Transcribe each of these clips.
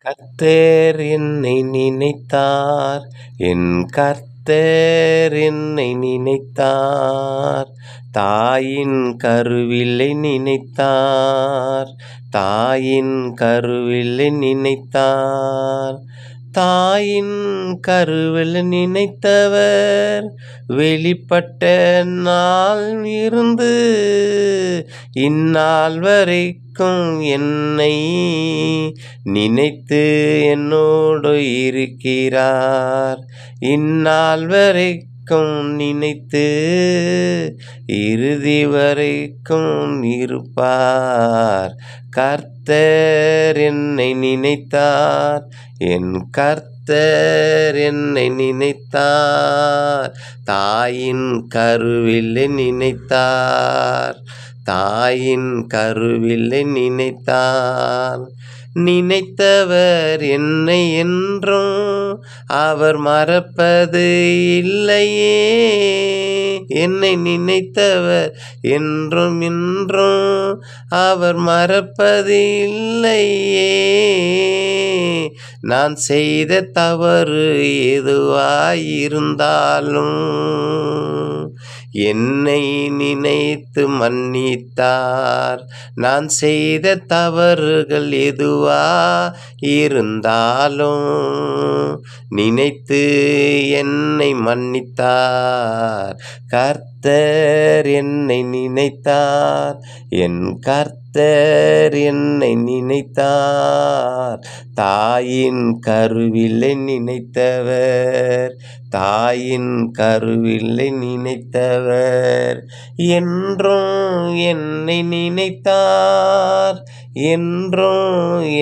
கர்த்தர் என்னை நினைத்தார், என் கர்த்தர் என்னை நினைத்தார். தாயின் கருவிலை நினைத்தார், தாயின் கருவிலை நினைத்தார். தாயின் கருவில் நினைத்தவர் வெளிப்பட்ட நாள் இருந்து இந்நாள் வரைக்கும் என்னை நினைத்து என்னோடு இருக்கிறார். இந்நாள் வரைக்கும் நினைத்து இறுதி வரைக்கும் இருப்பார். கர்த்தர் என்னை நினைத்தார், என் கர்த்தர் என்னை நினைத்தார். தாயின் கருவில் நினைத்தார், தாயின் கருவில் நினைத்தார். நினைத்தவர் என்னை என்றும் அவர் மறப்பது இல்லையே. என்னை நினைத்தவர் என்றும் இன்றும் அவர் மறப்பது இல்லையே. நான் செய்த தவறு எதுவாயிருந்தாலும் என்னை நினைத்து மன்னித்தார். நான் செய்த தவறுகள் எதுவா இருந்தாலும் நினைத்து என்னை மன்னித்தார். கர்த்தர் என்னை நினைத்தார், என் கர்த்தர் என்னை நினைத்தார். தாயின் கருவிலை நினைத்தவர், தாயின் கருவிலை நினைத்தவர். என்றும் என்னை நினைத்தார், என்றும்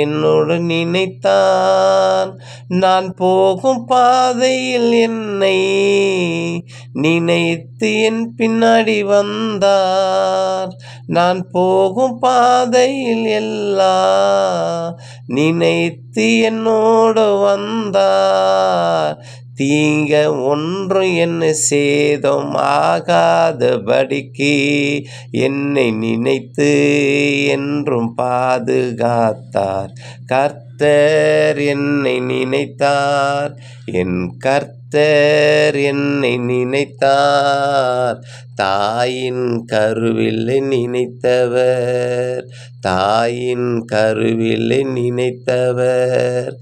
என்னோடு நினைத்தார். நான் போகும் பாதையில் என்னை நினைத்து என் பின்னாடி வந்தார். நான் போகும் பாதையில் எல்லாம் நினைத்து என்னோடு வந்தார். தீங்க ஒன்றும் என்ன சேதம் ஆகாதபடிக்கு என்னை நினைத்து என்றும் பாதுகாத்தார். கர்த்தர் என்னை நினைத்தார், என் கர்த்தர் என்னை நினைத்தார். தாயின் கருவில் நினைத்தவர், தாயின் கருவில் நினைத்தவர்.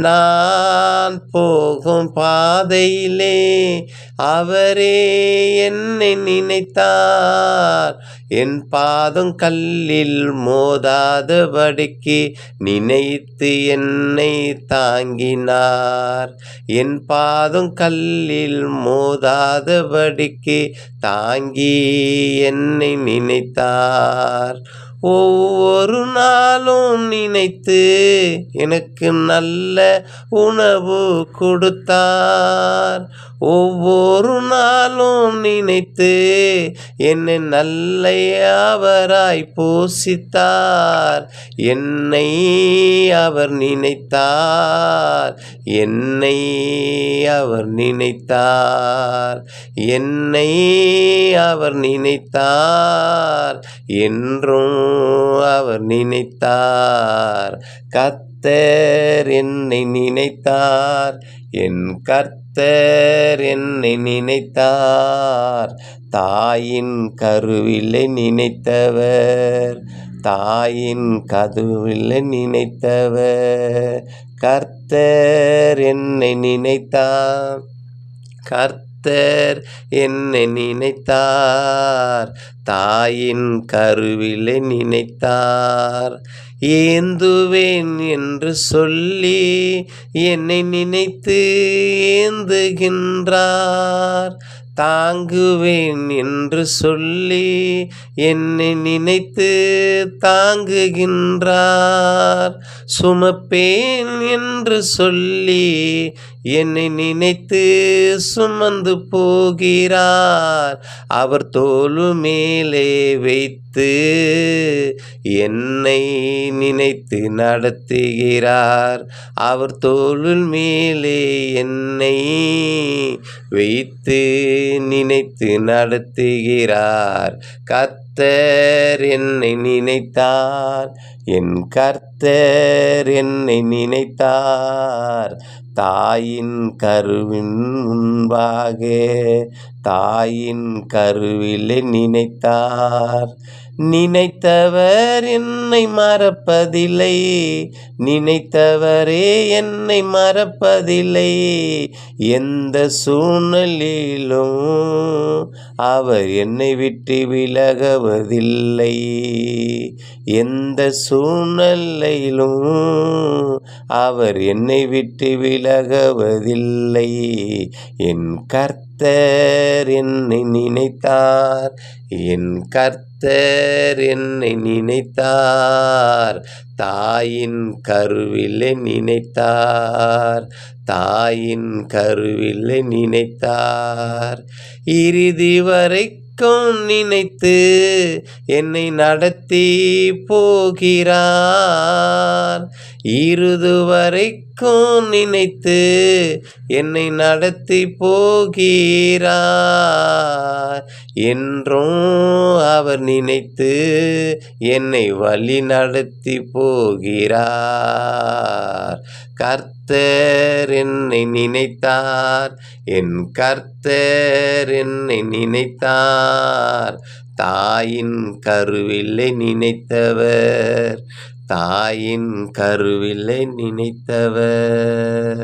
நான் போகும் பாதையிலே அவரே என்னை நினைத்தார். என் பாதம் கல்லில் மோதாதபடிக்கு நினைத்து என்னை தாங்கினார். என் பாதம் கல்லில் மோதாதபடிக்கு தாங்கி என்னை நினைத்தார். ஒவ்வொரு நாளும் நினைத்து எனக்கு நல்ல உணவு கொடுத்தார். ஒவ்வொரு நாளும் நினைத்து என்னை நல்லவராய் போஷித்தார். என்னை அவர் நினைத்தார், என்னை அவர் நினைத்தார், என்னை அவர் நினைத்தார், என்றும் அவர் நினைத்தார். கர்த்தர் என்னை நினைத்தார், என் கர்த்தர் என்னை நினைத்தார். தாயின் கருவிலை நினைத்தவர், தாயின் கருவிலை நினைத்தவர். கர்த்தர் என்னை நினைத்தார், கர்த்தர் என்னை நினைத்தார். தாயின் கருவிலை நினைத்தார். ஏந்துவேன் என்று சொல்லி என்னை நினைத்து ஏந்துகின்றார். தாங்குவேன் என்று சொல்லி என்னை நினைத்து தாங்குகின்றார். சுமப்பேன் என்று சொல்லி என்னை நினைத்து சுமந்து போகிறார். அவர் தோளு மேலே வைத்து என்னை நினைத்து நடத்துகிறார். அவர் தோளின் மேலே என்னை வைத்து நினைத்து நடத்துகிறார். கர்த்தர் என்னை நினைத்தார், என் கர்த்தர் என்னை நினைத்தார். தாயின் கருவின் முன்பாக தாயின் கருவிலே நினைத்தார். நினைத்தவர் என்னை மறப்பதில்லை, நினைத்தவரே என்னை மறப்பதில்லை. எந்த சூழ்நிலையிலும் அவர் என்னை விட்டு விலகுவதில்லை. எந்த சூழ்நிலையிலும் அவர் என்னை விட்டு விலகுவதில்லை. என் கர்த்தர் என்னை நினைத்தார், என் கர்த்தர் என்னை நினைத்தார். தாயின் கருவிலே நினைத்தார், தாயின் கருவிலே நினைத்தார். இறுதி வரைக்கும் நினைத்து என்னை நடத்தி போகிறார். இறுதி வரைக்கும் நினைத்து என்னை நடத்தி போகிறார். என்றும் அவர் நினைத்து என்னை வழி நடத்தி போகிறார். கர்த்தர் என்னை நினைத்தார், என் கர்த்தர் என்னை நினைத்தார். தாயின் கருவிலே நினைத்தவர், தாயின் கருவிலே நினைத்தவர்.